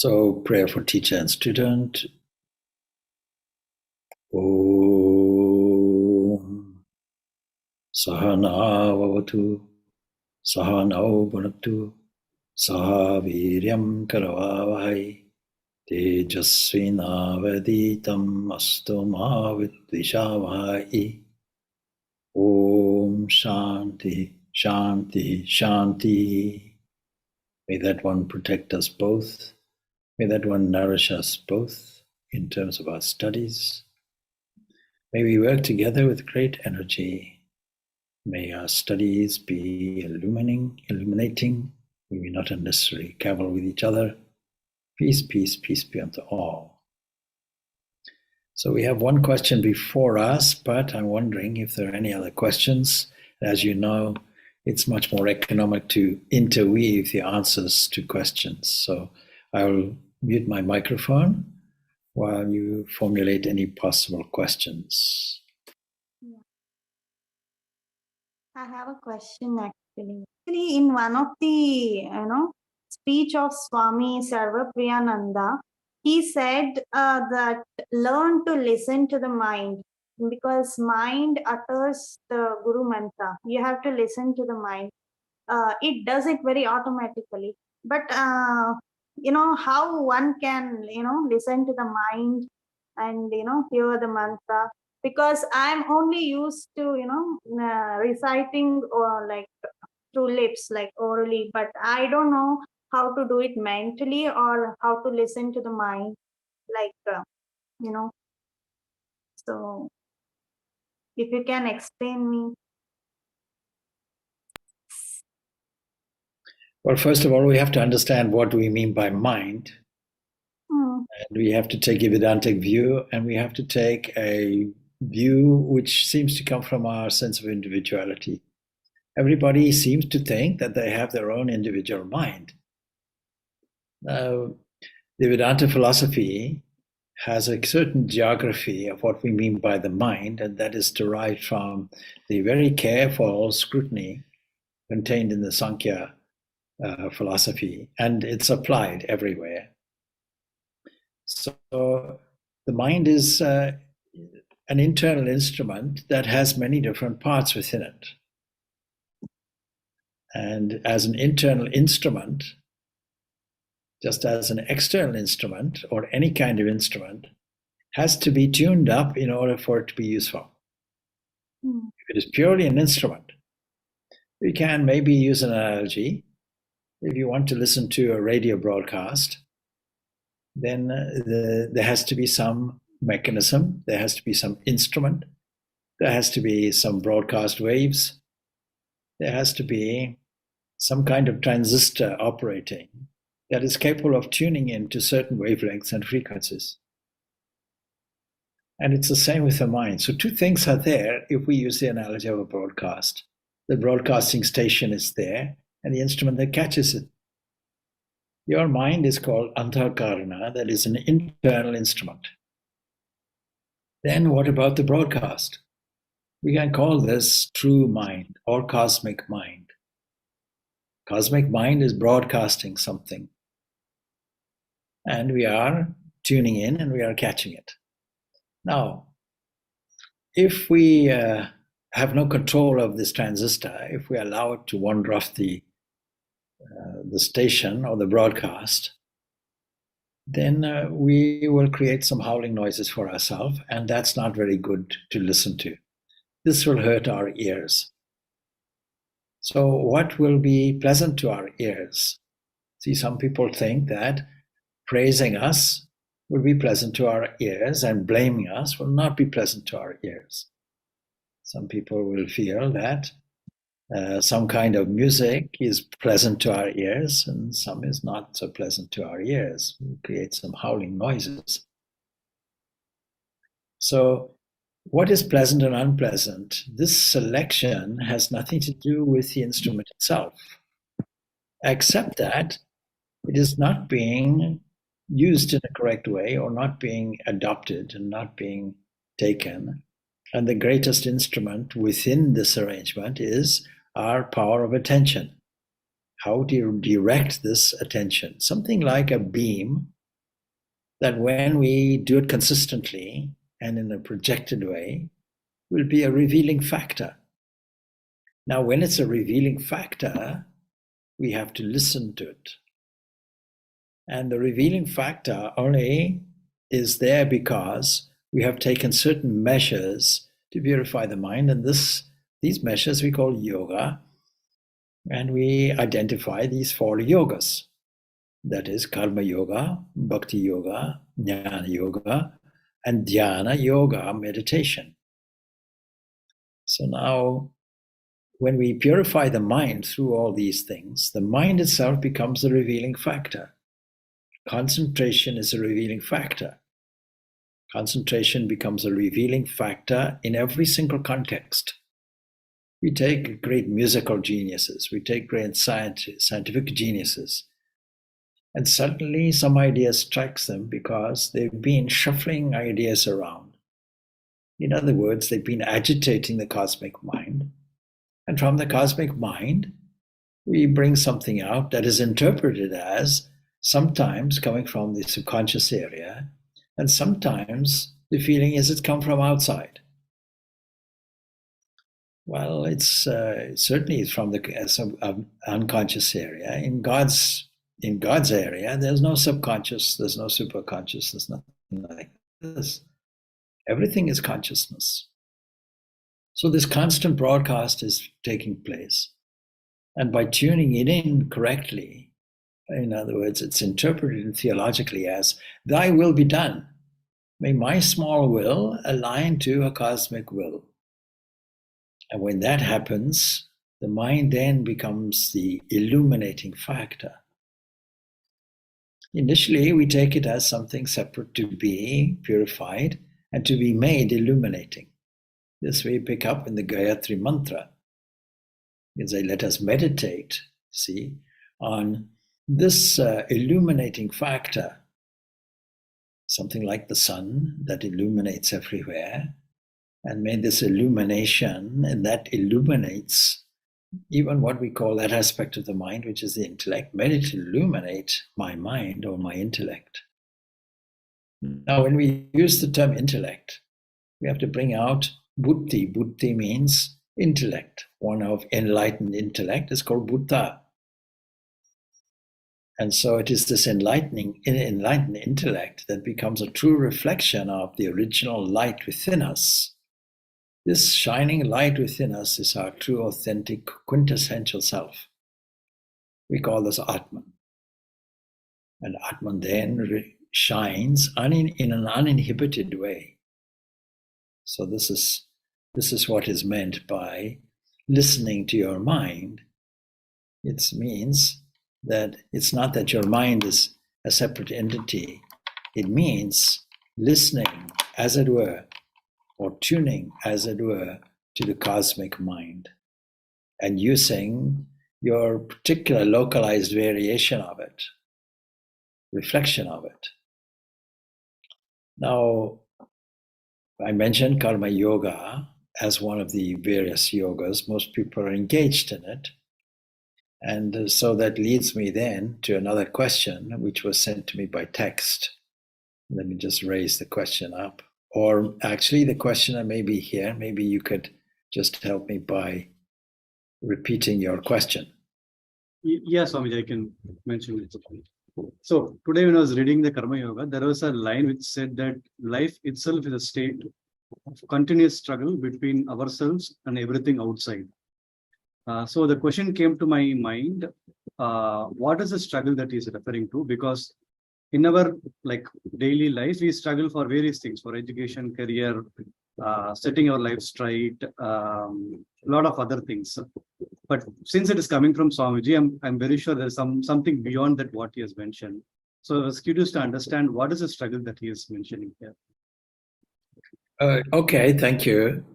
So, prayer for teacher and student. Om Sahana Vavatu Sahanau Bhunaktu Saha Viryam Karavavahai Tejasvinavaditam Astu Ma Vidvishavahai. Om Shanti Shanti Shanti. May that one protect us both. May that one nourish us both in terms of our studies. May we work together with great energy. May our studies be illuminating. May we not unnecessarily cavil with each other. Peace, peace, peace be unto all. So we have one question before us, but I'm wondering if there are any other questions. As you know, it's much more economic to interweave the answers to questions. So I will mute my microphone while you formulate any possible questions. I have a question actually. Actually, in one of the speech of Swami Purnananda, he said that learn to listen to the mind, because mind utters the Guru mantra. You have to listen to the mind. It does it very automatically. But how one can listen to the mind and hear the mantra, because I'm only used to reciting or like through lips, like orally, but I don't know how to do it mentally or how to listen to the mind, like so if you can explain me. Well, first of all, we have to understand what we mean by mind. And we have to take a Vedantic view, and we have to take a view which seems to come from our sense of individuality. Everybody seems to think that they have their own individual mind. Now, the Vedanta philosophy has a certain geography of what we mean by the mind, and that is derived from the very careful scrutiny contained in the Sankhya philosophy, and it's applied everywhere. So the mind is an internal instrument that has many different parts within it. And as an internal instrument, just as an external instrument or any kind of instrument has to be tuned up in order for it to be useful. If it is purely an instrument, we can maybe use an analogy. If you want to listen to a radio broadcast, then there has to be some mechanism, there has to be some instrument, there has to be some broadcast waves, there has to be some kind of transistor operating that is capable of tuning into certain wavelengths and frequencies. And it's the same with the mind. So two things are there if we use the analogy of a broadcast. The broadcasting station is there, and the instrument that catches it. Your mind is called Antakarana, that is an internal instrument. Then what about the broadcast? We can call this true mind or cosmic mind. Cosmic mind is broadcasting something. And we are tuning in and we are catching it. Now, if we have no control of this transistor, if we allow it to wander off the station or the broadcast, then we will create some howling noises for ourselves, and that's not very good to listen to. This will hurt our ears. So what will be pleasant to our ears? See, some people think that praising us will be pleasant to our ears and blaming us will not be pleasant to our ears. Some people will feel that some kind of music is pleasant to our ears and some is not so pleasant to our ears. We create some howling noises. So what is pleasant and unpleasant? This selection has nothing to do with the instrument itself, except that it is not being used in a correct way or not being adopted and not being taken. And the greatest instrument within this arrangement is our power of attention. How do you direct this attention? Something like a beam that when we do it consistently and in a projected way, will be a revealing factor. Now, when it's a revealing factor, we have to listen to it. And the revealing factor only is there because we have taken certain measures to purify the mind. And these measures we call yoga. And we identify these 4 yogas. That is karma yoga, bhakti yoga, jnana yoga, and dhyana yoga, meditation. So now, when we purify the mind through all these things, the mind itself becomes a revealing factor. Concentration is a revealing factor. Concentration becomes a revealing factor in every single context. We take great musical geniuses, we take great scientific geniuses, and suddenly some idea strikes them because they've been shuffling ideas around. In other words, they've been agitating the cosmic mind. And from the cosmic mind, we bring something out that is interpreted as sometimes coming from the subconscious area, and sometimes the feeling is it's come from outside. Well, it's certainly from the unconscious area. In God's area, there's no subconscious, there's no superconscious, there's nothing like this. Everything is consciousness. So this constant broadcast is taking place. And by tuning it in correctly, in other words, it's interpreted theologically as, thy will be done. May my small will align to a cosmic will. And when that happens, the mind then becomes the illuminating factor. Initially, we take it as something separate to be purified and to be made illuminating. This we pick up in the Gayatri Mantra. They let us meditate, see, on this illuminating factor, something like the sun that illuminates everywhere. And may this illumination, and that illuminates even what we call that aspect of the mind, which is the intellect, may it illuminate my mind or my intellect. Now, when we use the term intellect, we have to bring out buddhi. Buddhi means intellect. One of enlightened intellect is called Buddha. And so it is this enlightened intellect that becomes a true reflection of the original light within us. This shining light within us is our true, authentic, quintessential self. We call this Atman. And Atman then shines in an uninhibited way. So this is what is meant by listening to your mind. It means that it's not that your mind is a separate entity. It means listening, as it were, or tuning, as it were, to the cosmic mind and using your particular localized variation of it, reflection of it. Now, I mentioned karma yoga as one of the various yogas. Most people are engaged in it. And so that leads me then to another question, which was sent to me by text. Let me just raise the question up. Or actually, the questioner may be here. Maybe you could just help me by repeating your question. Yes, Swami, I can mention it. So today when I was reading the Karma Yoga, there was a line which said that life itself is a state of continuous struggle between ourselves and everything outside. So the question came to my mind, what is the struggle that he is referring to? Because in our daily life, we struggle for various things, for education, career, setting our life straight, a lot of other things. But since it is coming from Swamiji, I'm very sure there's something beyond that what he has mentioned. So I was curious to understand what is the struggle that he is mentioning here. Okay, thank you.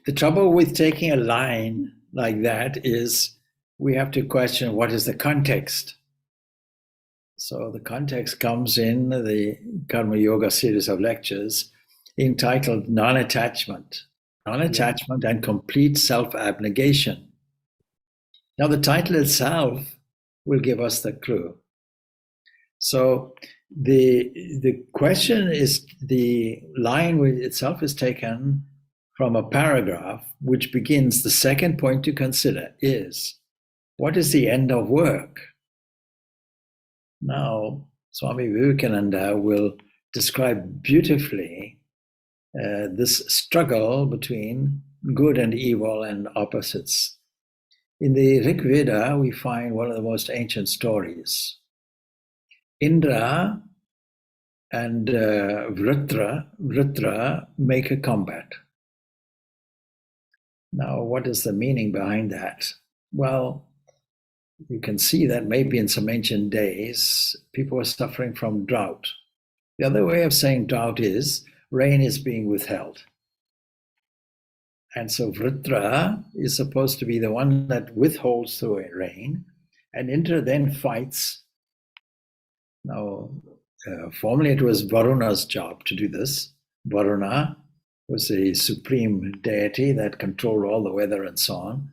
The trouble with taking a line like that is we have to question what is the context. So the context comes in the Karma Yoga series of lectures entitled Non-Attachment and Complete Self-Abnegation. Now the title itself will give us the clue. So the question is, the line itself is taken from a paragraph which begins, the second point to consider is, what is the end of work? Now, Swami Vivekananda will describe beautifully this struggle between good and evil and opposites. In the Rig Veda, we find one of the most ancient stories. Indra and Vritra make a combat. Now, what is the meaning behind that? Well, you can see that maybe in some ancient days, people were suffering from drought. The other way of saying drought is rain is being withheld. And so Vritra is supposed to be the one that withholds the rain, and Indra then fights. Now, formerly it was Varuna's job to do this. Varuna was the supreme deity that controlled all the weather and so on.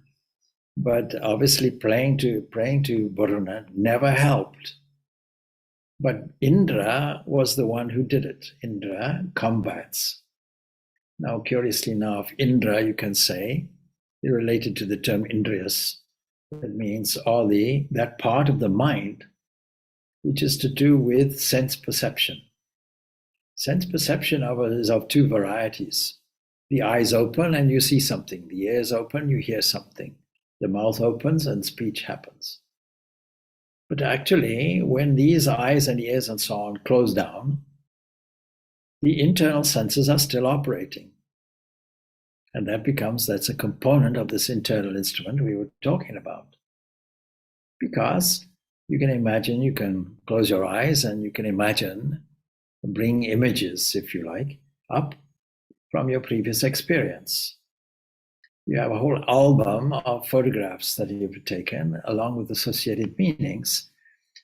But obviously praying to Varuna never helped. But Indra was the one who did it. Indra combats. Now, curiously enough, Indra, you can say, is related to the term Indriyas. That means that part of the mind which is to do with sense perception. Sense perception is of two varieties. The eyes open and you see something. The ears open, you hear something. The mouth opens and speech happens. But actually, when these eyes and ears and so on close down, the internal senses are still operating. And that's a component of this internal instrument we were talking about. Because you can close your eyes and you can imagine, bring images, if you like, up from your previous experience. You have a whole album of photographs that you've taken along with associated meanings.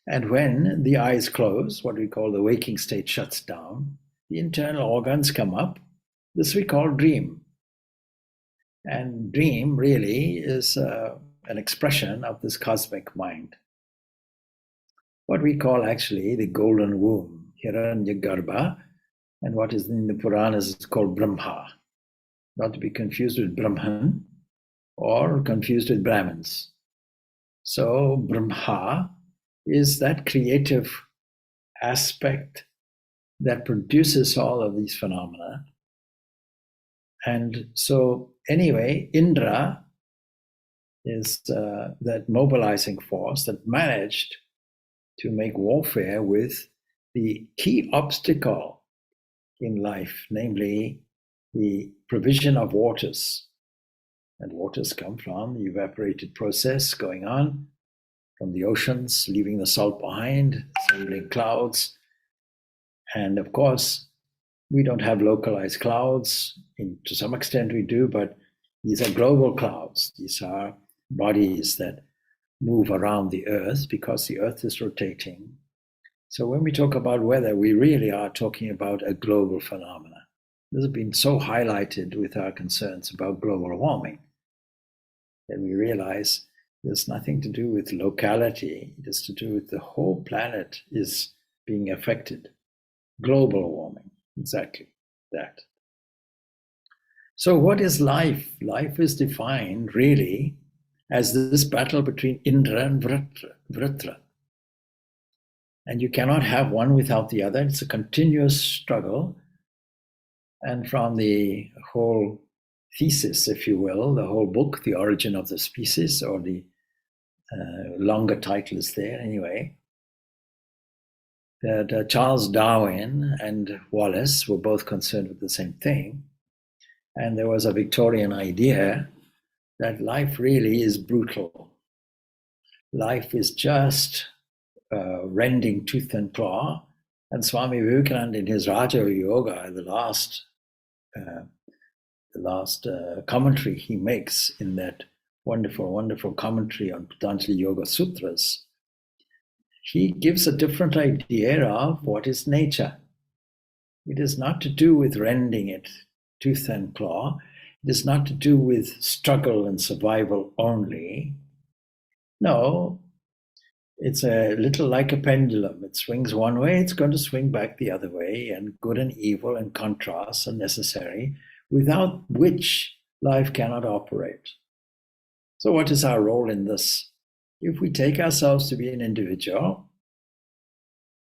And when the eyes close, what we call the waking state shuts down, the internal organs come up. This we call dream. And dream really is an expression of this cosmic mind. What we call actually the golden womb, Hiranyagarbha, and what is in the Puranas is called Brahma. Not to be confused with Brahman or confused with Brahmins. So Brahma is that creative aspect that produces all of these phenomena. And so anyway, Indra is that mobilizing force that managed to make warfare with the key obstacle in life, namely the provision of waters. And waters come from the evaporated process going on from the oceans, leaving the salt behind, assembling clouds. And of course, we don't have localized clouds. To some extent we do, but these are global clouds. These are bodies that move around the earth because the earth is rotating. So when we talk about weather, we really are talking about a global phenomena. This has been so highlighted with our concerns about global warming that we realize there's nothing to do with locality. It is to do with the whole planet is being affected. Global warming, exactly that. So what is life? Life is defined really as this battle between Indra and Vritra. And you cannot have one without the other. It's a continuous struggle. And from the whole thesis, if you will, the whole book, The Origin of the Species, or the longer title is there anyway, that Charles Darwin and Wallace were both concerned with the same thing. And there was a Victorian idea that life really is brutal. Life is just rending tooth and claw. And Swami Vivekananda in his Raja Yoga, the last commentary he makes in that wonderful, wonderful commentary on Patanjali Yoga Sutras, he gives a different idea of what is nature. It is not to do with rending it tooth and claw. It is not to do with struggle and survival only. No, It's a little like a pendulum. It swings one way, it's going to swing back the other way, and good and evil and contrasts are necessary, without which life cannot operate. So what is our role in this? If we take ourselves to be an individual,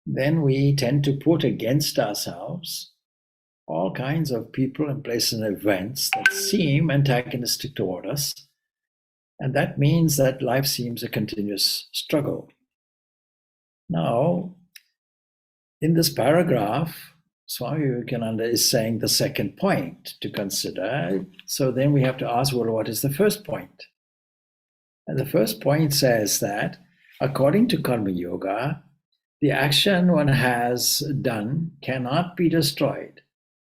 then we tend to put against ourselves all kinds of people and places and events that seem antagonistic toward us. And that means that life seems a continuous struggle. Now, in this paragraph, Swami Vivekananda is saying the second point to consider. So then we have to ask, well, what is the first point? And the first point says that according to Karma Yoga, the action one has done cannot be destroyed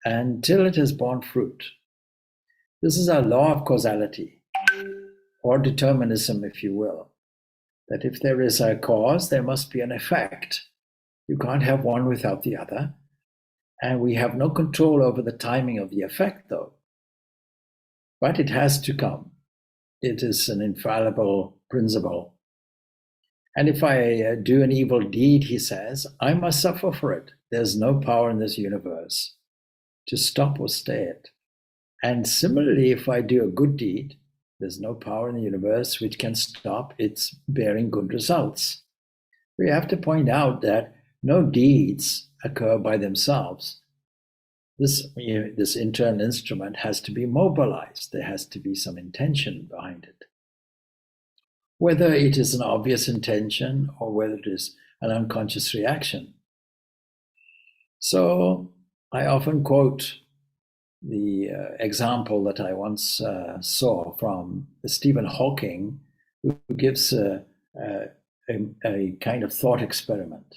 until it has borne fruit. This is a law of causality, or determinism, if you will, that if there is a cause, there must be an effect. You can't have one without the other. And we have no control over the timing of the effect, though. But it has to come. It is an infallible principle. And if I do an evil deed, he says, I must suffer for it. There's no power in this universe to stop or stay it. And similarly, if I do a good deed, there's no power in the universe which can stop its bearing good results. We have to point out that no deeds occur by themselves. This internal instrument has to be mobilized. There has to be some intention behind it. Whether it is an obvious intention or whether it is an unconscious reaction. So I often quote the example that I once saw from Stephen Hawking, who gives a kind of thought experiment.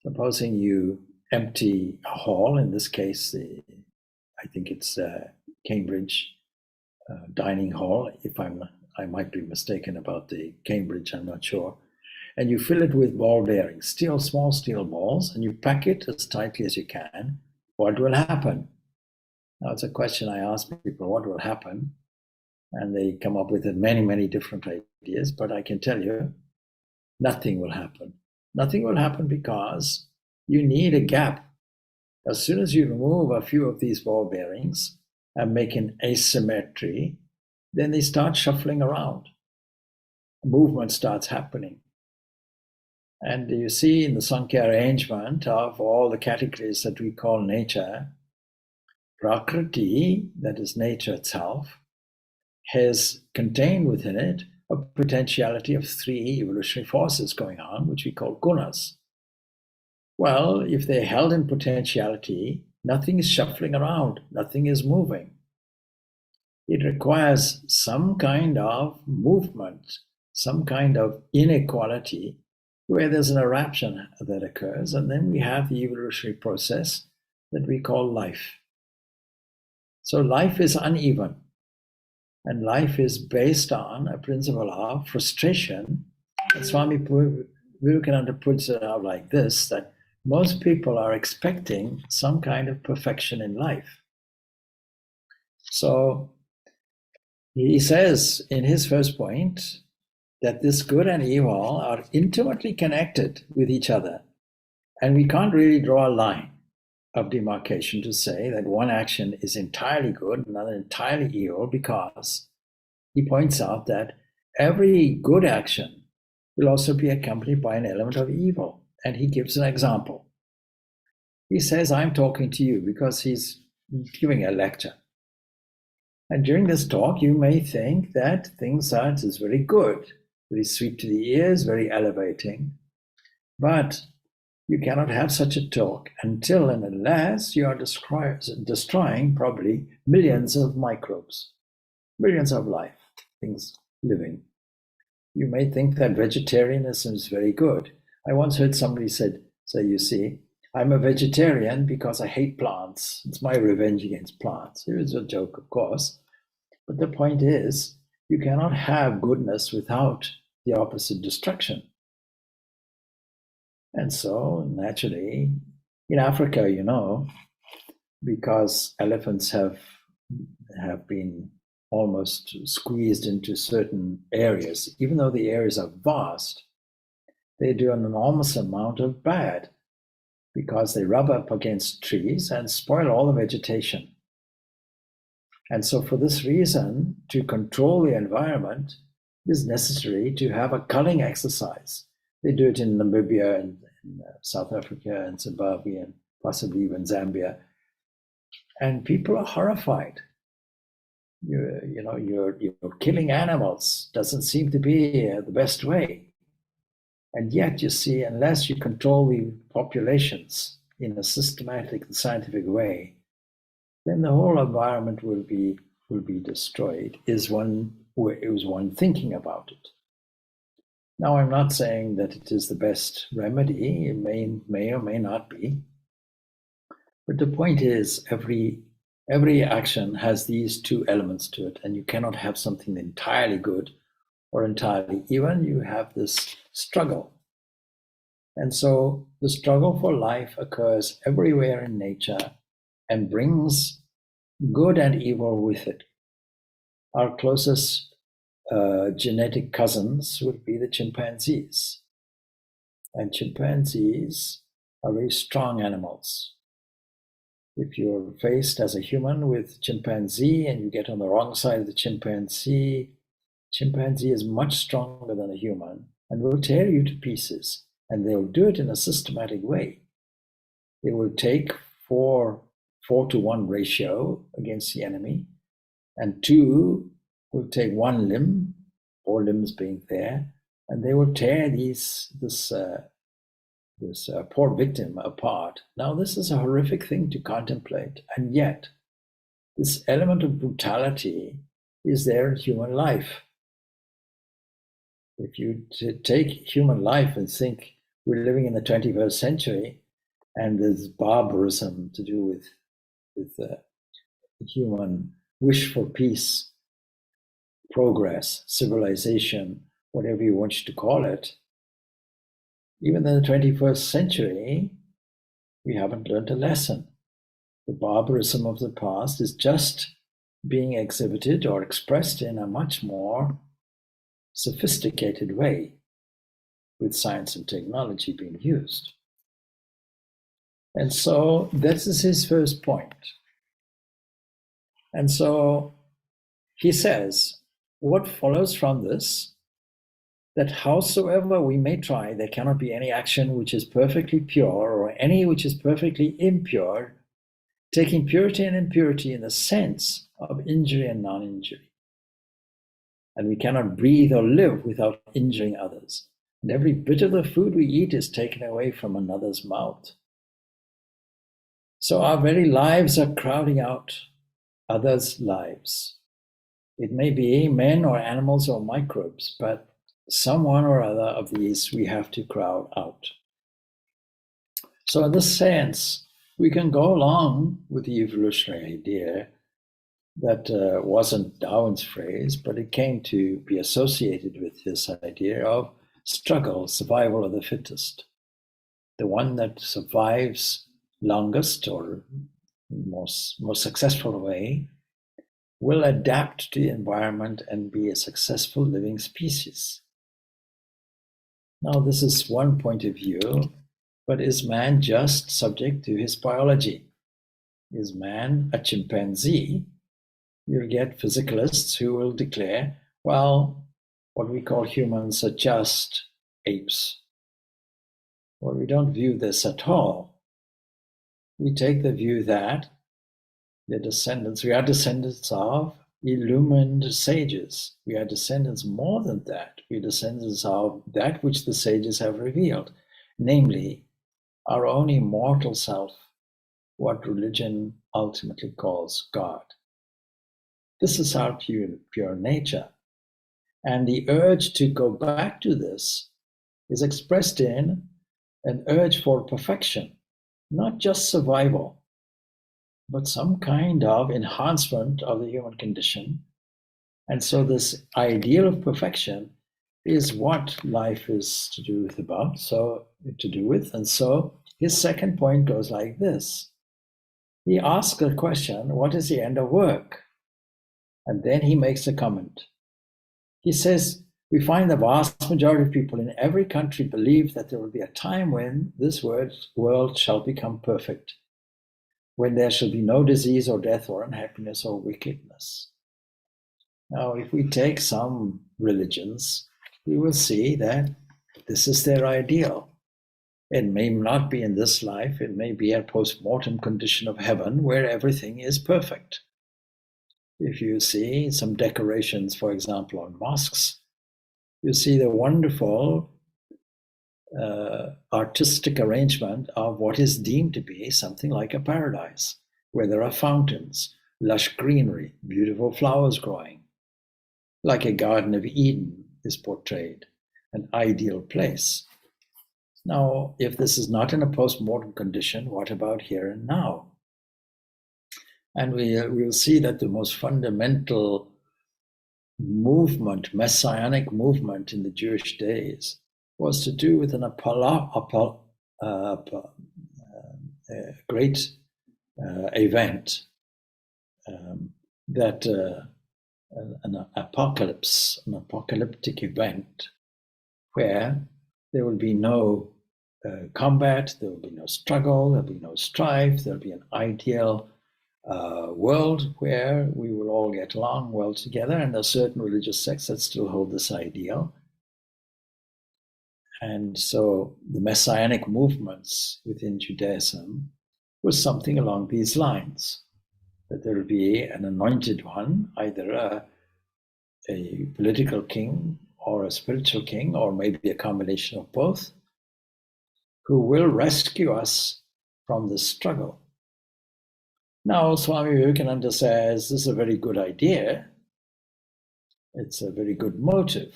Supposing you empty a hall, in this case, I think it's Cambridge dining hall. I might be mistaken about the Cambridge, I'm not sure. And you fill it with ball bearings, small steel balls, and you pack it as tightly as you can. What will happen? Now, it's a question I ask people, what will happen? And they come up with many, many different ideas, but I can tell you, nothing will happen. Nothing will happen because you need a gap. As soon as you remove a few of these ball bearings and make an asymmetry, then they start shuffling around. Movement starts happening. And you see in the Sankhya arrangement of all the categories that we call nature, Prakriti, that is nature itself, has contained within it a potentiality of 3 evolutionary forces going on, which we call gunas. Well, if they're held in potentiality, nothing is shuffling around, nothing is moving. It requires some kind of movement, some kind of inequality where there's an eruption that occurs, and then we have the evolutionary process that we call life. So life is uneven, and life is based on a principle of frustration. And Swami Vivekananda puts it out like this, that most people are expecting some kind of perfection in life. So he says in his first point that this good and evil are intimately connected with each other. And we can't really draw a line of demarcation to say that one action is entirely good, another entirely evil, because he points out that every good action will also be accompanied by an element of evil. And he gives an example. He says, I'm talking to you, because he's giving a lecture. And during this talk, you may think that things are just very good, very sweet to the ears, very elevating. But you cannot have such a talk until and unless you are destroying probably millions of microbes, millions of life, things living. You may think that vegetarianism is very good. I once heard somebody say, you see, I'm a vegetarian because I hate plants. It's my revenge against plants. It was a joke, of course. But the point is, you cannot have goodness without the opposite destruction. And so, naturally, in Africa, because elephants have been almost squeezed into certain areas, even though the areas are vast, they do an enormous amount of bad because they rub up against trees and spoil all the vegetation. And so for this reason, to control the environment, it is necessary to have a culling exercise. They do it in Namibia and in South Africa and Zimbabwe and possibly even Zambia. And people are horrified. You're killing animals. Doesn't seem to be the best way. And yet, you see, unless you control the populations in a systematic and scientific way, then the whole environment will be destroyed. Is one thinking about it? Now, I'm not saying that it is the best remedy. It may or may not be. But the point is, every action has these two elements to it, and you cannot have something entirely good or entirely even. You have this struggle. And so the struggle for life occurs everywhere in nature and brings good and evil with it. Our closest genetic cousins would be the chimpanzees. And chimpanzees are very strong animals. If you're faced as a human with chimpanzee and you get on the wrong side of the chimpanzee is much stronger than a human and will tear you to pieces. And they'll do it in a systematic way. They will take 4-to-1 ratio against the enemy, and 2 will take 1 limb, 4 limbs being there, and they will tear this poor victim apart. Now, this is a horrific thing to contemplate, and yet this element of brutality is there in human life. If you take human life and think we're living in the 21st century and there's barbarism to do with the human wish for peace, progress, civilization, whatever you want to call it, even in the 21st century, we haven't learned a lesson. The barbarism of the past is just being exhibited or expressed in a much more sophisticated way, with science and technology being used. And so this is his first point. And so he says, what follows from this, that howsoever we may try, there cannot be any action which is perfectly pure or any which is perfectly impure, taking purity and impurity in the sense of injury and non-injury. And we cannot breathe or live without injuring others. And every bit of the food we eat is taken away from another's mouth. So our very lives are crowding out others' lives. It may be men or animals or microbes, but someone or other of these we have to crowd out. So in this sense, we can go along with the evolutionary idea that wasn't Darwin's phrase, but it came to be associated with this idea of struggle, survival of the fittest. The one that survives longest or most successful way will adapt to the environment and be a successful living species. Now, this is one point of view, but is man just subject to his biology? Is man a chimpanzee? You'll get physicalists who will declare, well, what we call humans are just apes. Well, we don't view this at all. We take the view that we are descendants of illumined sages. We are descendants more than that. We are descendants of that which the sages have revealed, namely our own immortal self, what religion ultimately calls God. This is our pure nature. And the urge to go back to this is expressed in an urge for perfection, not just survival, but some kind of enhancement of the human condition. And so this ideal of perfection is what life is to do with. And so his second point goes like this. He asks the question, what is the end of work? And then he makes a comment. He says, We find the vast majority of people in every country believe that there will be a time when this world shall become perfect, when there shall be no disease or death or unhappiness or wickedness. Now, if we take some religions, we will see that this is their ideal. It may not be in this life, it may be a post-mortem condition of heaven where everything is perfect. If you see some decorations, for example, on mosques, you see the wonderful artistic arrangement of what is deemed to be something like a paradise, where there are fountains, lush greenery, beautiful flowers growing, like a Garden of Eden is portrayed, an ideal place. Now, if this is not in a post-mortem condition, what about here and now? And we'll see that the most fundamental movement, messianic movement in the Jewish days, was to do with a great event, that an apocalypse, an apocalyptic event, where there will be no combat, there will be no struggle, there will be no strife, there will be an ideal world where we will all get along well together, and there are certain religious sects that still hold this ideal. And so the messianic movements within Judaism was something along these lines, that there will be an anointed one, either a political king or a spiritual king, or maybe a combination of both, who will rescue us from this struggle. Now, Swami Vivekananda says this is a very good idea. It's a very good motive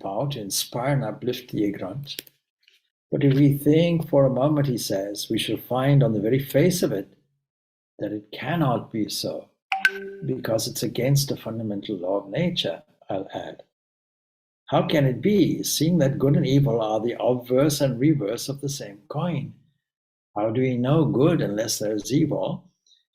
power to inspire and uplift the ignorant. But if we think for a moment, he says, we shall find on the very face of it that it cannot be so, because it's against the fundamental law of nature, I'll add. How can it be, seeing that good and evil are the obverse and reverse of the same coin? How do we know good unless there is evil?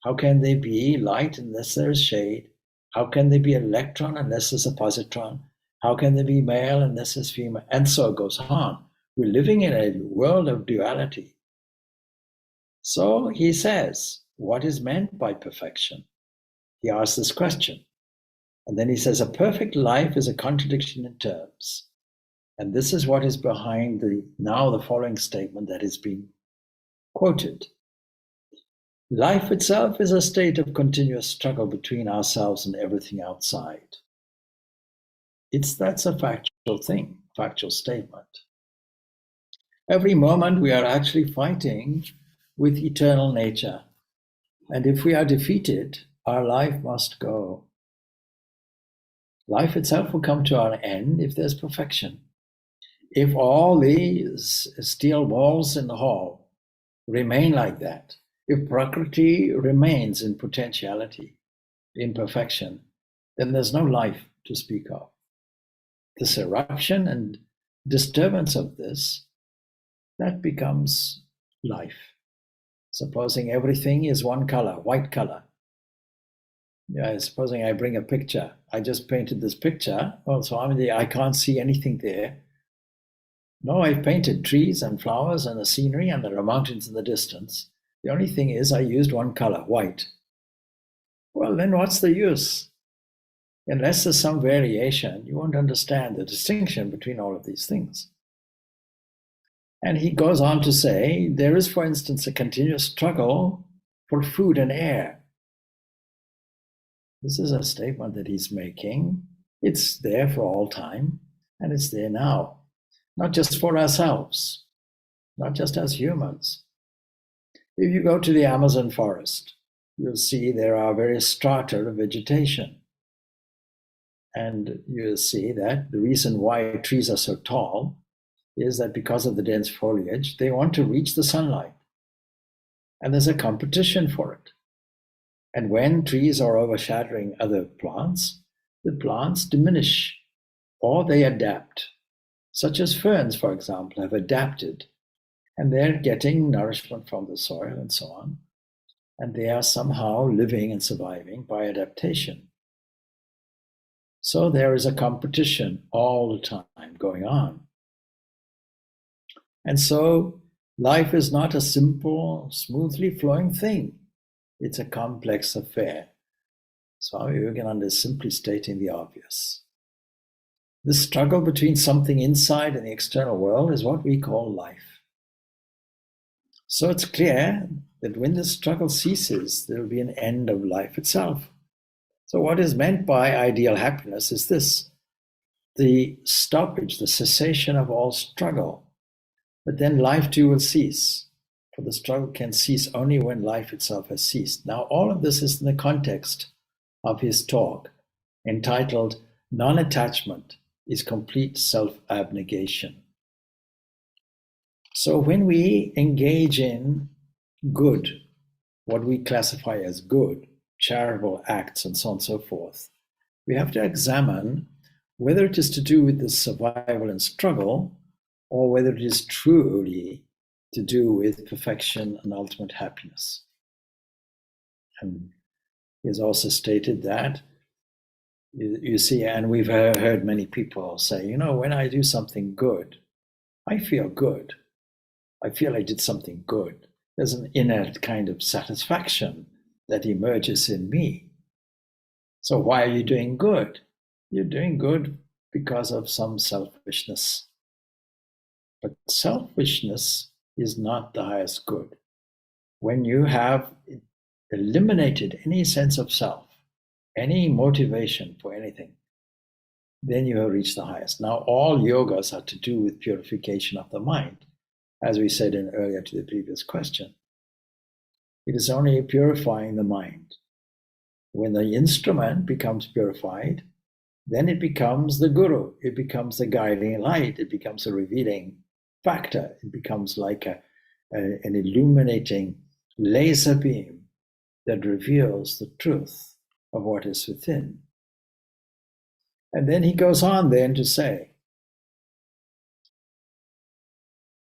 How can they be light unless there is shade? How can they be an electron unless there's a positron? How can they be male unless there's female? And so it goes on. We're living in a world of duality. So he says, what is meant by perfection? He asks this question. And then he says, a perfect life is a contradiction in terms. And this is what is behind the following statement that is being quoted. Life itself is a state of continuous struggle between ourselves and everything outside. That's a factual thing, factual statement. Every moment we are actually fighting with eternal nature. And if we are defeated, our life must go. Life itself will come to an end if there's perfection. If all these steel walls in the hall remain like that, if Prakriti remains in potentiality, in perfection, then there's no life to speak of. This eruption and disturbance of this, that becomes life. Supposing everything is one color, white color. Yeah, supposing I bring a picture. I just painted this picture. Well, Swami, I can't see anything there. No, I've painted trees and flowers and the scenery, and there are mountains in the distance. The only thing is I used one color, white. Well, then what's the use? Unless there's some variation, you won't understand the distinction between all of these things. And he goes on to say, there is, for instance, a continuous struggle for food and air. This is a statement that he's making. It's there for all time, and it's there now. Not just for ourselves, not just as humans. If you go to the Amazon forest, you'll see there are various strata of vegetation. And you'll see that the reason why trees are so tall is that because of the dense foliage, they want to reach the sunlight. And there's a competition for it. And when trees are overshadowing other plants, the plants diminish or they adapt. Such as ferns, for example, have adapted, and they're getting nourishment from the soil and so on. And they are somehow living and surviving by adaptation. So there is a competition all the time going on. And so life is not a simple, smoothly flowing thing. It's a complex affair. Swami Vivekananda is simply stating the obvious. This struggle between something inside and the external world is what we call life. So it's clear that when this struggle ceases, there will be an end of life itself. So what is meant by ideal happiness is this: the stoppage, the cessation of all struggle. But then life too will cease, for the struggle can cease only when life itself has ceased. Now, all of this is in the context of his talk entitled Non-Attachment is Complete Self-Abnegation. So when we engage in good, what we classify as good, charitable acts and so on and so forth, we have to examine whether it is to do with the survival and struggle, or whether it is truly to do with perfection and ultimate happiness. And he has also stated that, you see, and we've heard many people say, when I do something good, I feel good. I feel I did something good. There's an inner kind of satisfaction that emerges in me. So why are you doing good? You're doing good because of some selfishness. But selfishness is not the highest good. When you have eliminated any sense of self, any motivation for anything, then you have reached the highest. Now, all yogas are to do with purification of the mind, as we said earlier to the previous question. It is only purifying the mind. When the instrument becomes purified, then it becomes the guru. It becomes the guiding light. It becomes a revealing factor. It becomes like an illuminating laser beam that reveals the truth of what is within. And then he goes on then to say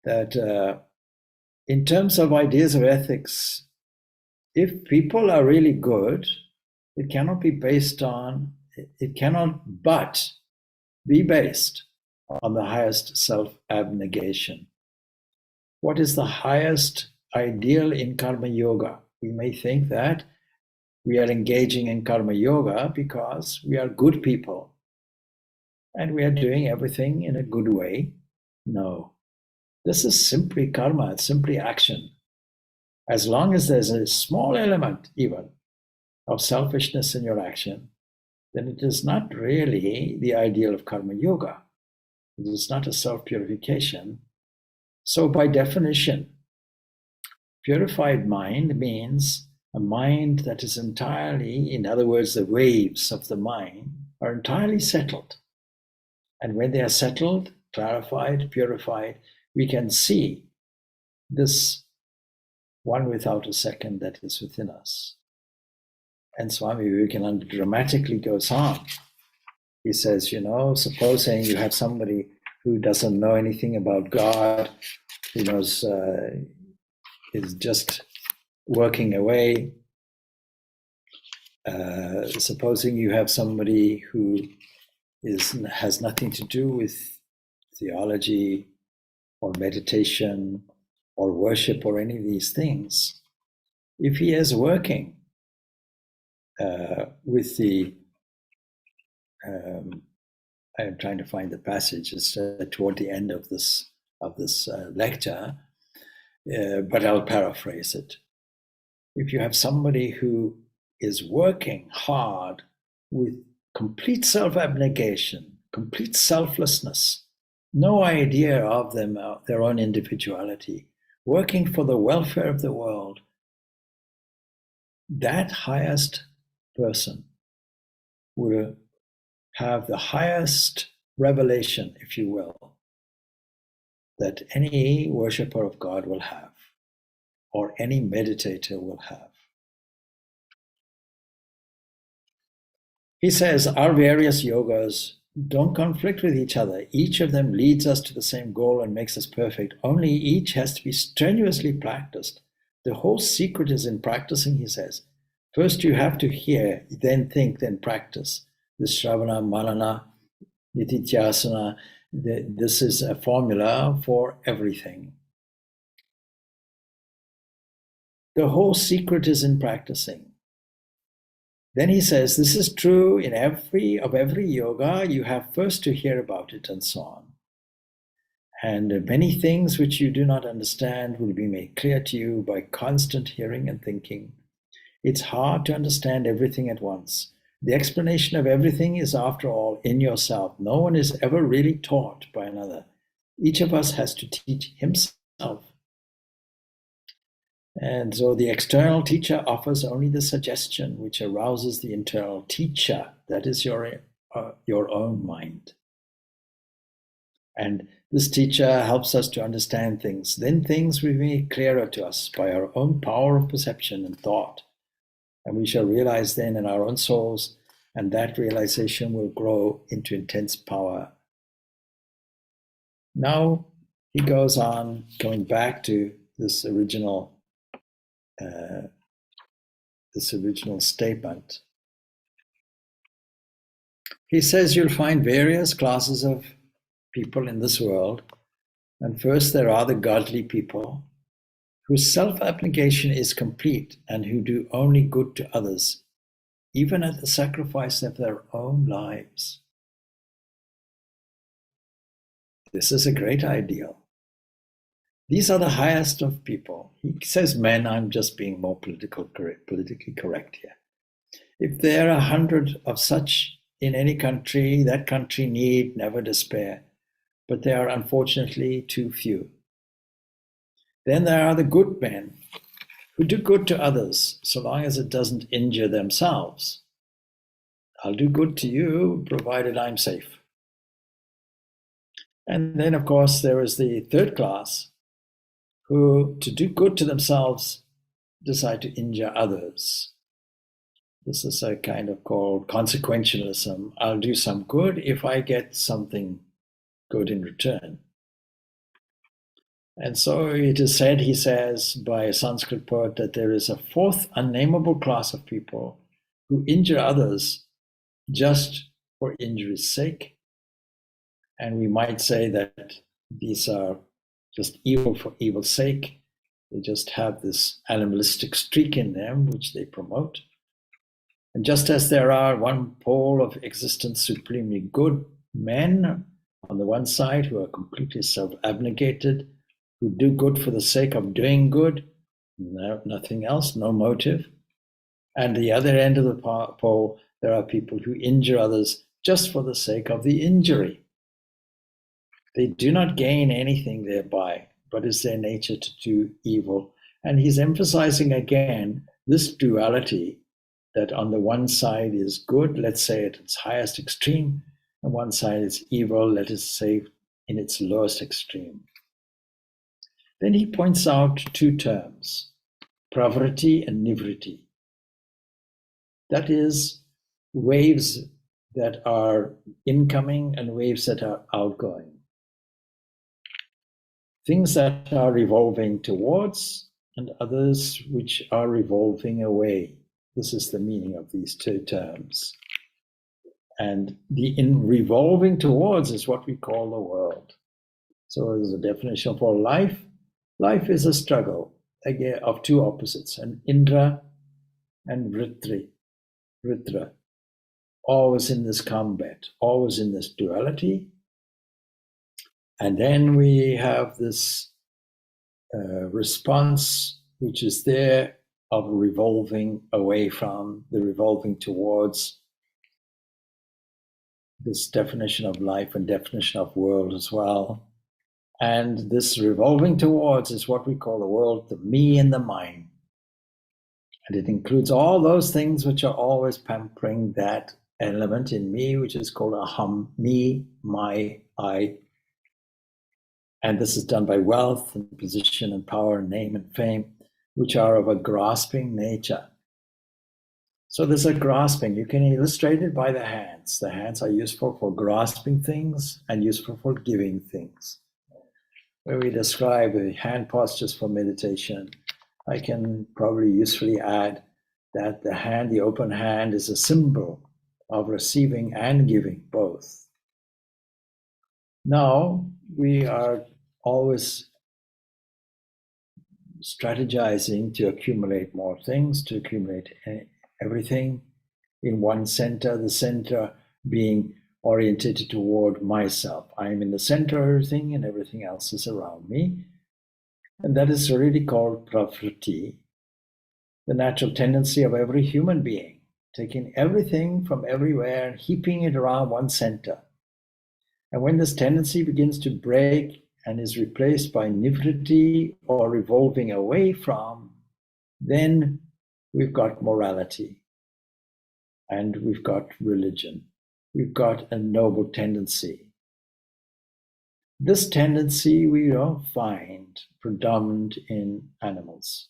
that in terms of ideas of ethics, if people are really good, it cannot but be based on the highest self-abnegation. What is the highest ideal in karma yoga? We may think that we are engaging in karma yoga because we are good people and we are doing everything in a good way. No, this is simply karma, it's simply action. As long as there's a small element even of selfishness in your action, then it is not really the ideal of karma yoga. It is not a self-purification. So by definition, purified mind means a mind that is entirely, in other words, the waves of the mind are entirely settled. And when they are settled, clarified, purified, we can see this one without a second that is within us. And Swami Vivekananda dramatically goes on. He says, supposing you have somebody who doesn't know anything about God, who knows, is just working away. Supposing you have somebody who has nothing to do with theology or meditation or worship or any of these things, if he is working with the I'm trying to find the passage. It's toward the end of this lecture, but I'll paraphrase it. If you have somebody who is working hard with complete self-abnegation, complete selflessness, no idea of them, their own individuality, working for the welfare of the world, that highest person will have the highest revelation, if you will, that any worshipper of God will have, or any meditator will have. He says, our various yogas don't conflict with each other. Each of them leads us to the same goal and makes us perfect. Only each has to be strenuously practiced. The whole secret is in practicing, he says. First you have to hear, then think, then practice. this Shravana, Manana, Nitityasana, this is a formula for everything. The whole secret is in practicing. Then he says, this is true in every yoga. You have first to hear about it and so on. And many things which you do not understand will be made clear to you by constant hearing and thinking. It's hard to understand everything at once. The explanation of everything is, after all, in yourself. No one is ever really taught by another. Each of us has to teach himself. And so the external teacher offers only the suggestion which arouses the internal teacher. That is your own mind. And this teacher helps us to understand things. Then things will be made clearer to us by our own power of perception and thought. And we shall realize then in our own souls, and that realization will grow into intense power. Now he goes on, going back to this original statement. He says you'll find various classes of people in this world. And first, there are the godly people whose self-abnegation is complete and who do only good to others, even at the sacrifice of their own lives. This is a great ideal. These are the highest of people. He says men, I'm just being more politically correct here. If there are 100 of such in any country, that country need never despair. But there are unfortunately too few. Then there are the good men who do good to others, so long as it doesn't injure themselves. I'll do good to you, provided I'm safe. And then, of course, there is the third class, who, to do good to themselves, decide to injure others. This is a kind of called consequentialism. I'll do some good if I get something good in return. And so it is said, he says, by a Sanskrit poet, that there is a fourth unnameable class of people who injure others just for injury's sake. And we might say that these are just evil for evil's sake. They just have this animalistic streak in them, which they promote. And just as there are one pole of existence supremely good men on the one side who are completely self-abnegated, who do good for the sake of doing good, nothing else, no motive. And the other end of the pole, there are people who injure others just for the sake of the injury. They do not gain anything thereby, but it's their nature to do evil. And he's emphasizing again this duality, that on the one side is good, let's say at its highest extreme, and one side is evil, let us say in its lowest extreme. Then he points out two terms, pravriti and nivriti. That is, waves that are incoming and waves that are outgoing. Things that are revolving towards and others which are revolving away. This is the meaning of these two terms. And the in revolving towards is what we call the world. So there's a definition for life. Life is a struggle again of two opposites, an Indra and Vritra. Always in this combat, always in this duality. And then we have this response, which is there, of revolving away from, the revolving towards, this definition of life and definition of world as well. And this revolving towards is what we call the world, the me and the mine. And it includes all those things which are always pampering that element in me, which is called aham, me, my, I. And this is done by wealth and position and power and name and fame, which are of a grasping nature. So there's a grasping. You can illustrate it by the hands. The hands are useful for grasping things and useful for giving things. Where we describe the hand postures for meditation, I can probably usefully add that the hand, the open hand, is a symbol of receiving and giving both. Now we are always strategizing to accumulate more things, to accumulate everything in one center, the center being oriented toward myself. I am in the center of everything and everything else is around me. And that is really called pravriti, the natural tendency of every human being, taking everything from everywhere and heaping it around one center. And when this tendency begins to break and is replaced by nivriti or revolving away from, then we've got morality and we've got religion. We've got a noble tendency. This tendency we don't find predominant in animals.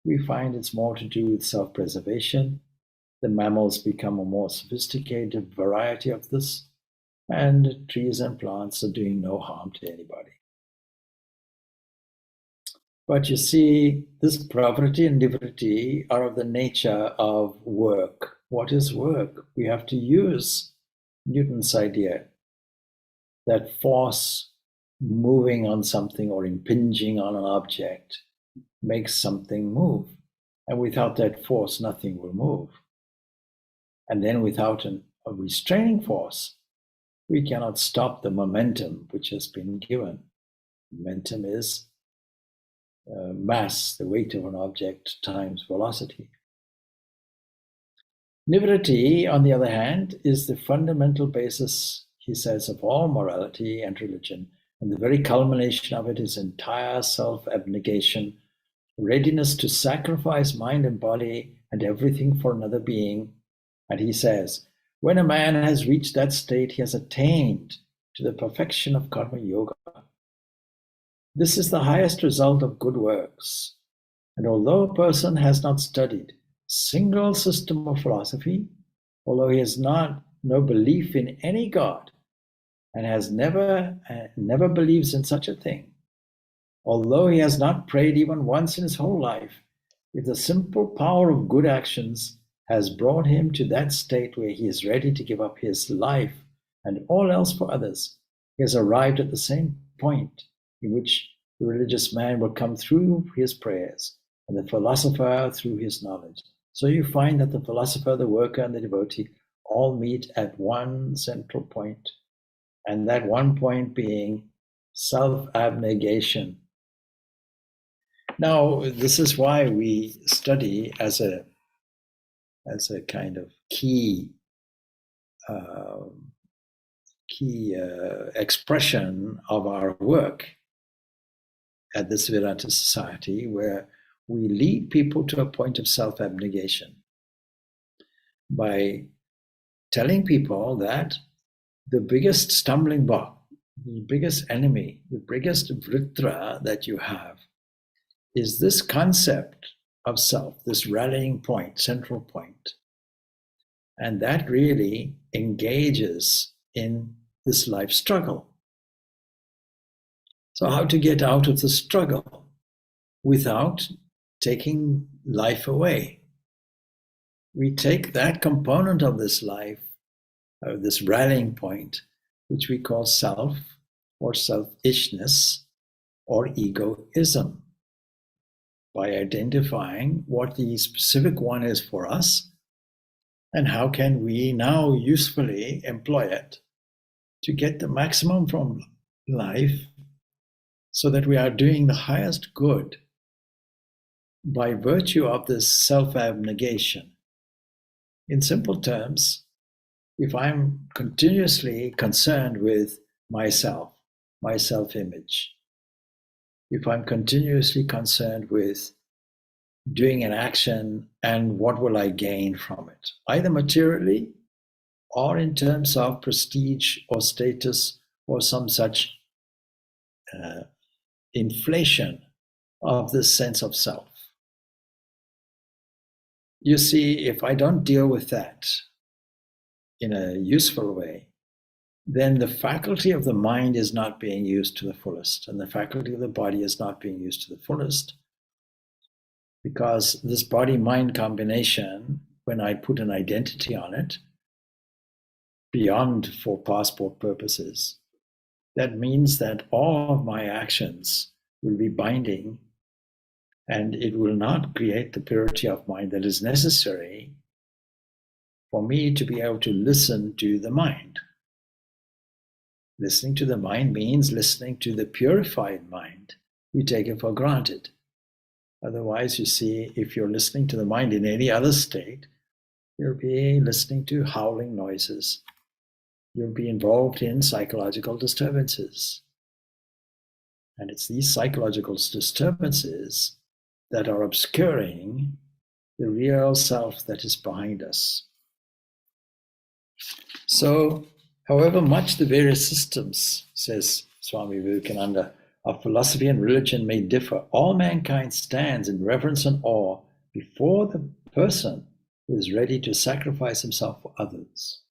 We find it's more to do with self-preservation. The mammals become a more sophisticated variety of this, and trees and plants are doing no harm to anybody. But you see, this pravriti and nivriti are of the nature of work. What is work? We have to use Newton's idea that force moving on something or impinging on an object makes something move. And without that force, nothing will move. And then without a restraining force, we cannot stop the momentum which has been given. Momentum is mass, the weight of an object times velocity. Nivriti, on the other hand, is the fundamental basis, he says, of all morality and religion, and the very culmination of it is entire self-abnegation, readiness to sacrifice mind and body and everything for another being. And he says, when a man has reached that state, he has attained to the perfection of karma yoga. This is the highest result of good works. And although a person has not studied a single system of philosophy, although he has no belief in any God, and has never believes in such a thing, although he has not prayed even once in his whole life, if the simple power of good actions has brought him to that state where he is ready to give up his life and all else for others, he has arrived at the same point in which the religious man will come through his prayers and the philosopher through his knowledge. So you find that the philosopher, the worker, and the devotee all meet at one central point, and that one point being self-abnegation. Now, this is why we study as a kind of key expression of our work at this Vedanta Society, where we lead people to a point of self-abnegation by telling people that the biggest stumbling block, the biggest enemy, the biggest vritra that you have is this concept of self, this rallying point, central point. And that really engages in this life struggle. So how to get out of the struggle without taking life away? We take that component of this life, this rallying point, which we call self or selfishness or egoism, by identifying what the specific one is for us and how can we now usefully employ it to get the maximum from life so that we are doing the highest good by virtue of this self-abnegation. In simple terms, if I'm continuously concerned with myself, my self-image, if I'm continuously concerned with doing an action and what will I gain from it, either materially or in terms of prestige or status or some such inflation of this sense of self. You see, if I don't deal with that in a useful way, then the faculty of the mind is not being used to the fullest, and the faculty of the body is not being used to the fullest. Because this body-mind combination, when I put an identity on it, beyond for passport purposes. That means that all of my actions will be binding, and it will not create the purity of mind that is necessary for me to be able to listen to the mind. Listening to the mind means listening to the purified mind. We take it for granted. Otherwise, you see, if you're listening to the mind in any other state, you'll be listening to howling noises. You'll be involved in psychological disturbances. And it's these psychological disturbances that are obscuring the real self that is behind us. So, however much the various systems, says Swami Vivekananda, of philosophy and religion may differ, all mankind stands in reverence and awe before the person who is ready to sacrifice himself for others.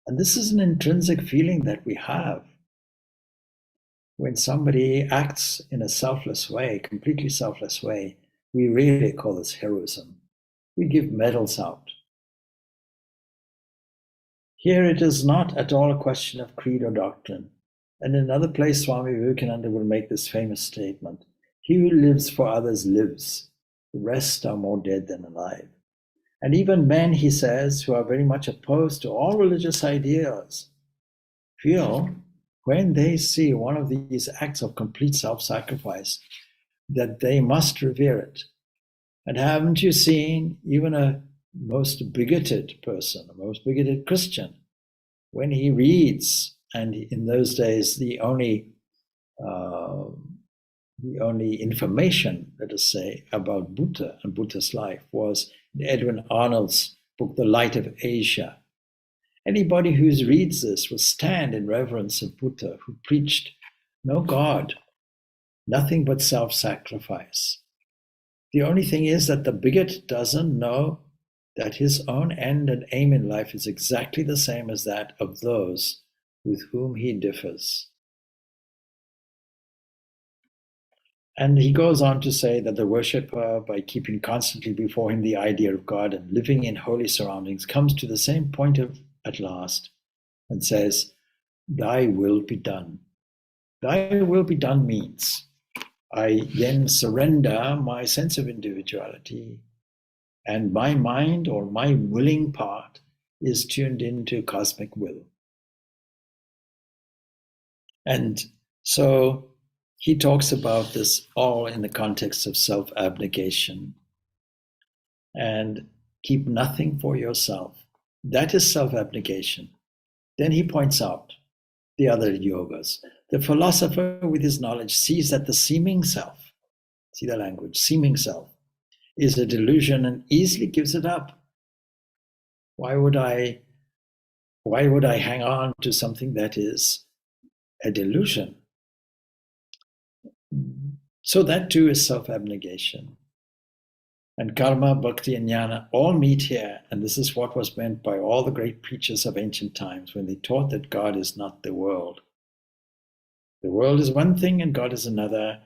And this is an intrinsic feeling that we have. When somebody acts in a selfless way, completely selfless way, we really call this heroism. We give medals out. Here it is not at all a question of creed or doctrine. And in another place, Swami Vivekananda will make this famous statement: "He who lives for others lives. The rest are more dead than alive." And even men, he says, who are very much opposed to all religious ideas, feel when they see one of these acts of complete self-sacrifice that they must revere it. And haven't you seen even a most bigoted person, a most bigoted Christian, when he reads, and in those days the only information, let us say, about Buddha and Buddha's life was in Edwin Arnold's book, The Light of Asia. Anybody who reads this will stand in reverence of Buddha, who preached no God, nothing but self-sacrifice. The only thing is that the bigot doesn't know that his own end and aim in life is exactly the same as that of those with whom he differs. And he goes on to say that the worshipper, by keeping constantly before him the idea of God and living in holy surroundings, comes to the same point at last and says, "Thy will be done." Thy will be done means I then surrender my sense of individuality, and my mind, or my willing part, is tuned into cosmic will. And so he talks about this all in the context of self-abnegation. And keep nothing for yourself. That is self-abnegation. Then he points out the other yogas. The philosopher with his knowledge sees that the seeming self, see the language, seeming self, is a delusion and easily gives it up. Why would I hang on to something that is a delusion? So that too is self-abnegation. And karma, bhakti, and jnana all meet here, and this is what was meant by all the great preachers of ancient times when they taught that God is not the world. The world is one thing and God is another.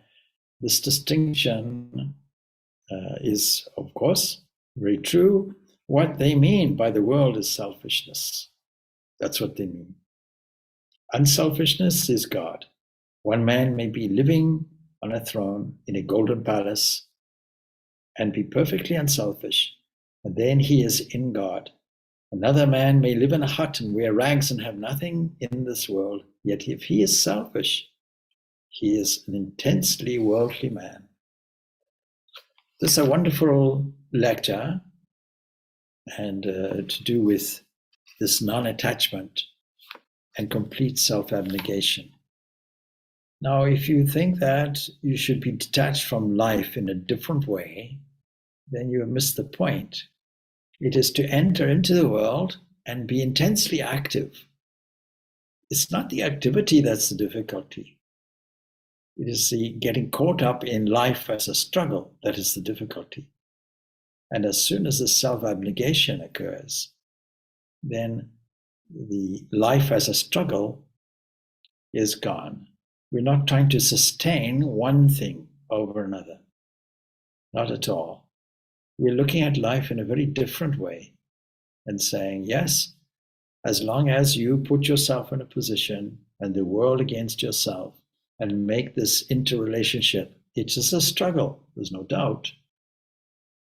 This distinction is, of course, very true. What they mean by the world is selfishness. That's what they mean. Unselfishness is God. One man may be living on a throne in a golden palace and be perfectly unselfish, and then he is in God. Another man may live in a hut and wear rags and have nothing in this world, yet if he is selfish, he is an intensely worldly man. This is a wonderful lecture, and to do with this non-attachment and complete self-abnegation. Now, if you think that you should be detached from life in a different way, then you have missed the point. It is to enter into the world and be intensely active. It's not the activity that's the difficulty. It is the getting caught up in life as a struggle that is the difficulty. And as soon as the self-abnegation occurs, then the life as a struggle is gone. We're not trying to sustain one thing over another. Not at all. We're looking at life in a very different way and saying, yes, As long as you put yourself in a position and the world against yourself and make this interrelationship, it is a struggle, there's no doubt.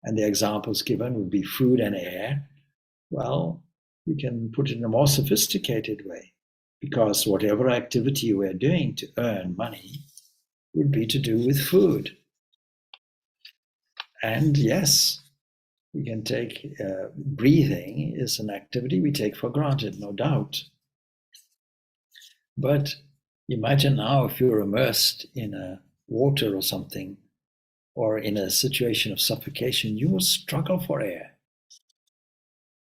And the examples given would be food and air. Well, we can put it in a more sophisticated way, because whatever activity we're doing to earn money would be to do with food. And yes, we can take breathing is an activity we take for granted, no doubt. But imagine now if you're immersed in a water or something, or in a situation of suffocation, you will struggle for air.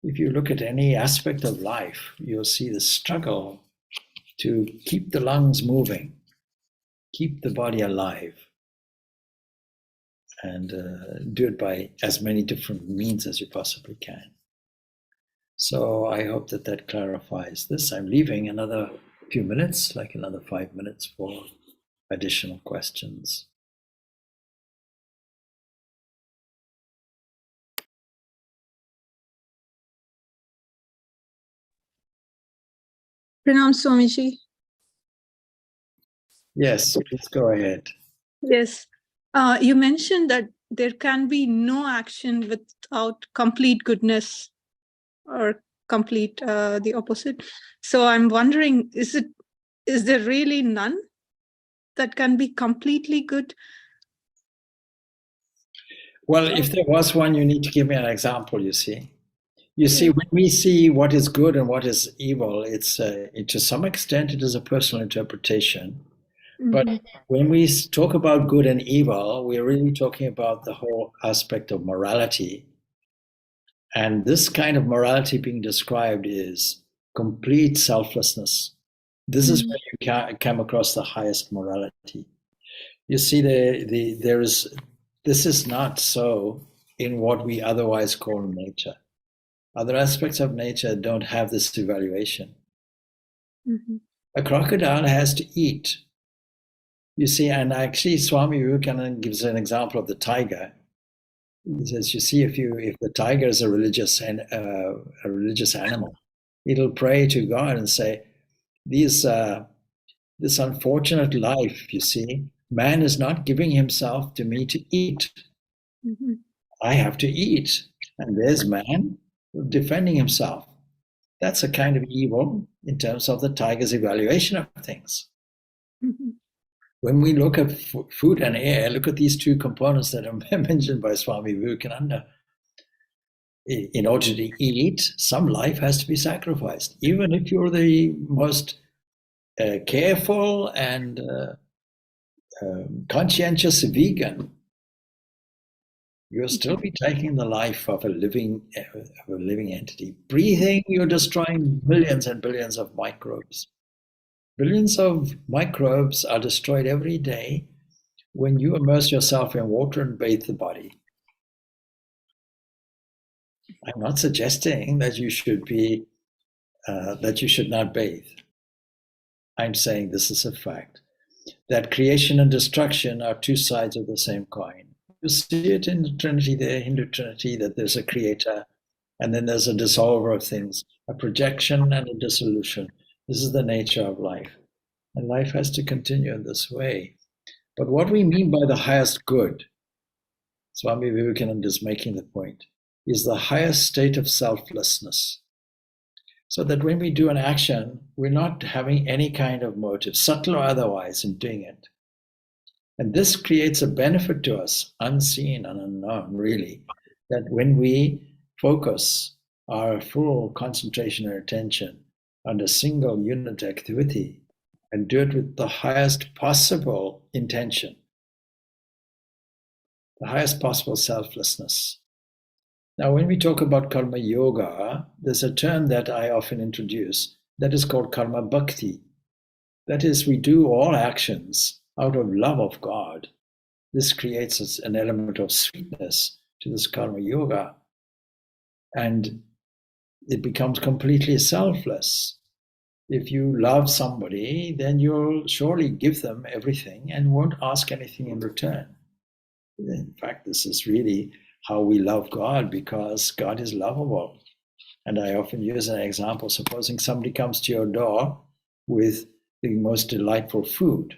If you look at any aspect of life, you'll see the struggle to keep the lungs moving, keep the body alive, and do it by as many different means as you possibly can. So I hope that that clarifies this. I'm leaving another few minutes, like another 5 minutes, for additional questions. Pranam Swamiji. Yes, please go ahead. Yes. You mentioned that there can be no action without complete goodness or complete the opposite. So I'm wondering, is there really none that can be completely good? Well, if there was one, you need to give me an example, you see. You see, when we see what is good and what is evil, it's to some extent it is a personal interpretation. But when we talk about good and evil, we're really talking about the whole aspect of morality. And this kind of morality being described is complete selflessness. This is where you come across the highest morality. You see, this is not so in what we otherwise call nature. Other aspects of nature don't have this evaluation. A crocodile has to eat. You see, and actually Swami Vivekananda gives an example of the tiger. He says, you see, if the tiger is a religious animal, it'll pray to God and say, this unfortunate life, you see, man is not giving himself to me to eat. I have to eat. And there's man defending himself. That's a kind of evil in terms of the tiger's evaluation of things. When we look at food and air, look at these two components that are mentioned by Swami Vivekananda. In order to eat, some life has to be sacrificed. Even if you're the most careful and conscientious vegan, you'll still be taking the life of a living entity. Breathing, you're destroying billions and billions of microbes. Billions of microbes are destroyed every day when you immerse yourself in water and bathe the body. I'm not suggesting that you should not bathe. I'm saying this is a fact. That creation and destruction are two sides of the same coin. You see it in the Trinity, the Hindu Trinity, that there's a creator and then there's a dissolver of things, a projection and a dissolution. This is the nature of life. And life has to continue in this way. But what we mean by the highest good, Swami Vivekananda is making the point, is the highest state of selflessness. So that when we do an action, we're not having any kind of motive, subtle or otherwise, in doing it. And this creates a benefit to us, unseen and unknown, really, that when we focus our full concentration and attention on a single unit activity and do it with the highest possible intention, the highest possible selflessness. Now, when we talk about karma yoga, there's a term that I often introduce that is called karma bhakti. That is, we do all actions out of love of God. This creates an element of sweetness to this karma yoga. And it becomes completely selfless. If you love somebody, then you'll surely give them everything and won't ask anything in return. In fact, this is really how we love God, because God is lovable. And I often use an example. Supposing somebody comes to your door with the most delightful food.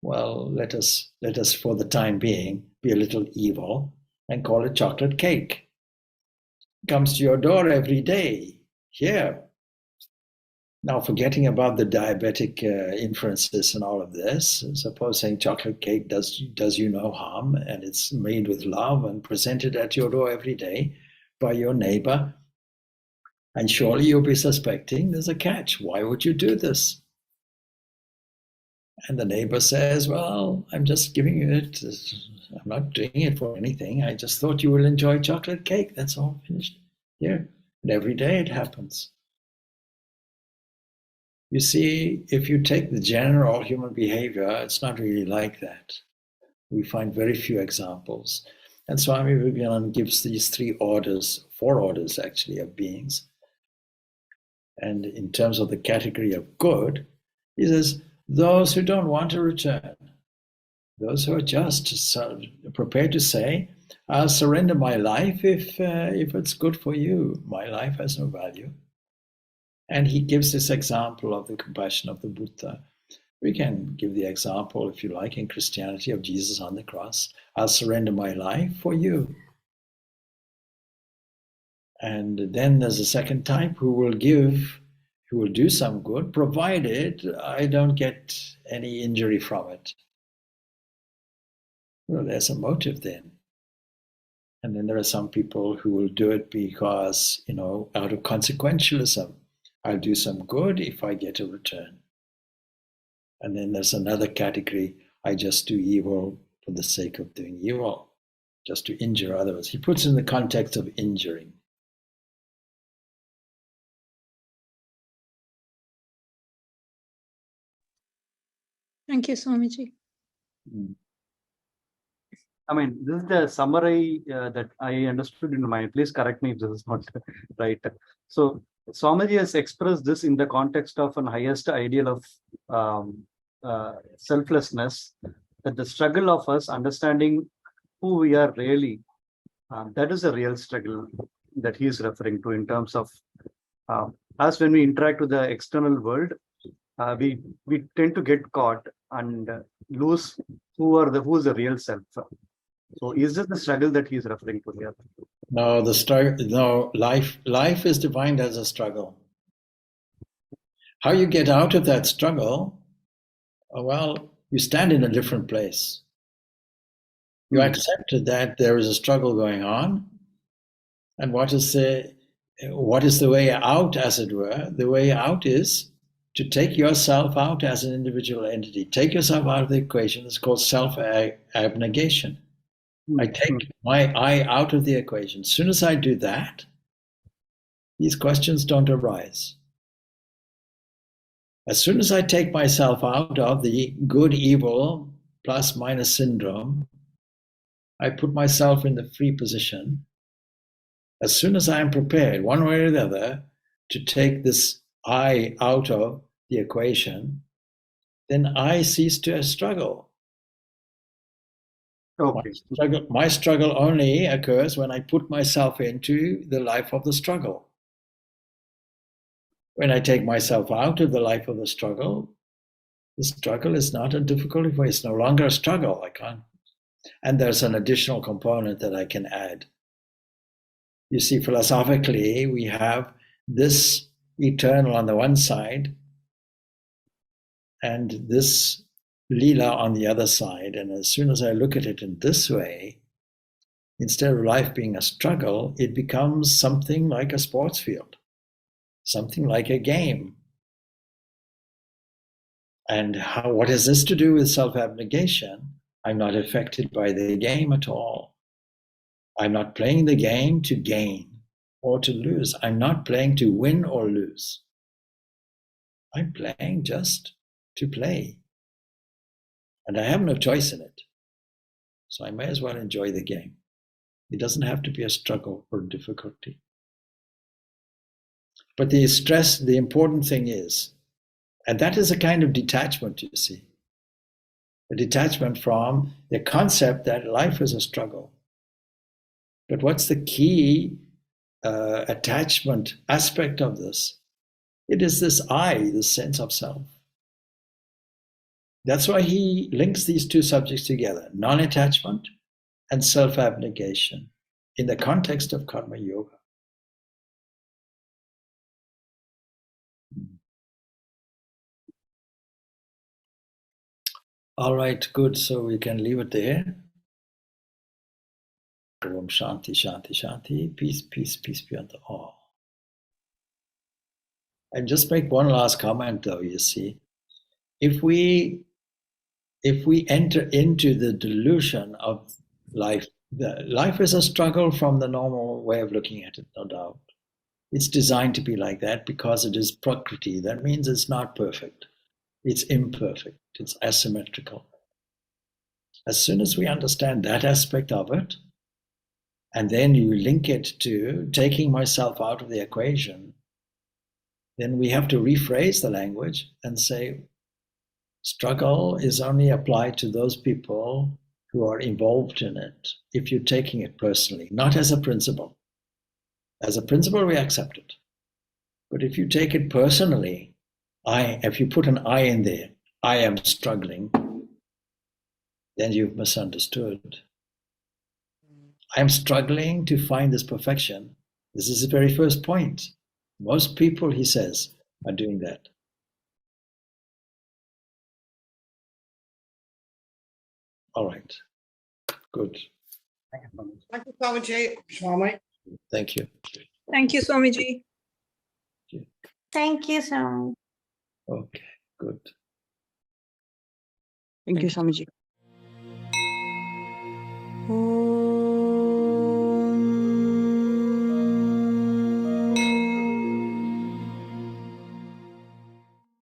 Well, let us, for the time being, be a little evil and call it chocolate cake. Comes to your door every day. Here. Now, forgetting about the diabetic inferences and all of this, supposing chocolate cake does you no harm, and it's made with love and presented at your door every day by your neighbor, and surely you'll be suspecting there's a catch. Why would you do this? And the neighbor says, well, I'm just giving you it. I'm not doing it for anything. I just thought you will enjoy chocolate cake. That's all, finished. Here. And every day it happens. You see, if you take the general human behavior, it's not really like that. We find very few examples. And Swami Purnananda gives these 4 orders actually, of beings. And in terms of the category of good, he says, those who don't want to return, those who are just prepared to say, I'll surrender my life if it's good for you. My life has no value. And he gives this example of the compassion of the Buddha. We can give the example, if you like, in Christianity of Jesus on the cross. I'll surrender my life for you. And then there's a second type who will do some good, provided I don't get any injury from it. Well, there's a motive then. And then there are some people who will do it because, out of consequentialism. I'll do some good if I get a return. And then there's another category, I just do evil for the sake of doing evil, just to injure others. He puts it in the context of injuring. Thank you, Swamiji. I mean, this is the summary that I understood in mind. Please correct me if this is not right. So, Swamiji has expressed this in the context of an highest ideal of selflessness, that the struggle of us understanding who we are really, that is a real struggle that he is referring to in terms of us when we interact with the external world, we tend to get caught and lose who is the real self. So is this the struggle that he is referring to here? No, life is defined as a struggle. How you get out of that struggle, well, you stand in a different place. You accept that there is a struggle going on, and what is the way out, as it were? The way out is to take yourself out as an individual entity. Take yourself out of the equation. It's called self-abnegation. I take my I out of the equation. As soon as I do that, these questions don't arise. As soon as I take myself out of the good-evil plus-minus syndrome, I put myself in the free position. As soon as I am prepared, one way or the other, to take this I out of the equation, then I cease to struggle. Okay. My struggle only occurs when I put myself into the life of the struggle. When I take myself out of the life of the struggle is not a difficulty for me. It's no longer a struggle. I can't. And there's an additional component that I can add. You see, philosophically, we have this eternal on the one side and this Leela on the other side. And as soon as I look at it in this way, instead of life being a struggle, it becomes something like a sports field, something like a game. And what has this to do with self-abnegation? I'm not affected by the game at all. I'm not playing the game to gain or to lose. I'm not playing to win or lose. I'm playing just to play. And I have no choice in it. So I may as well enjoy the game. It doesn't have to be a struggle or difficulty. But the important thing is, and that is a kind of detachment, you see. A detachment from the concept that life is a struggle. But what's the key attachment aspect of this. It is this I, the sense of self. That's why he links these two subjects together, non-attachment and self-abnegation, in the context of karma yoga. All right, good. So we can leave it there. Om Shanti, Shanti, Shanti. Peace, peace, peace be unto all. And just make one last comment, though. You see, if we enter into the delusion of life, life is a struggle from the normal way of looking at it, no doubt. It's designed to be like that because it is prakriti. That means it's not perfect. It's imperfect. It's asymmetrical. As soon as we understand that aspect of it, and then you link it to taking myself out of the equation, then we have to rephrase the language and say, struggle is only applied to those people who are involved in it, if you're taking it personally, not as a principle. As a principle, we accept it. But if you take it personally, if you put an I in there, I am struggling, then you've misunderstood. I am struggling to find this perfection. This is the very first point. Most people, he says, are doing that. All right. Good. Thank you so much. Thank you, Swamiji. Swami. Thank you. Thank you, Swamiji. Thank you, Swami. Okay, good. Thank you, Swamiji.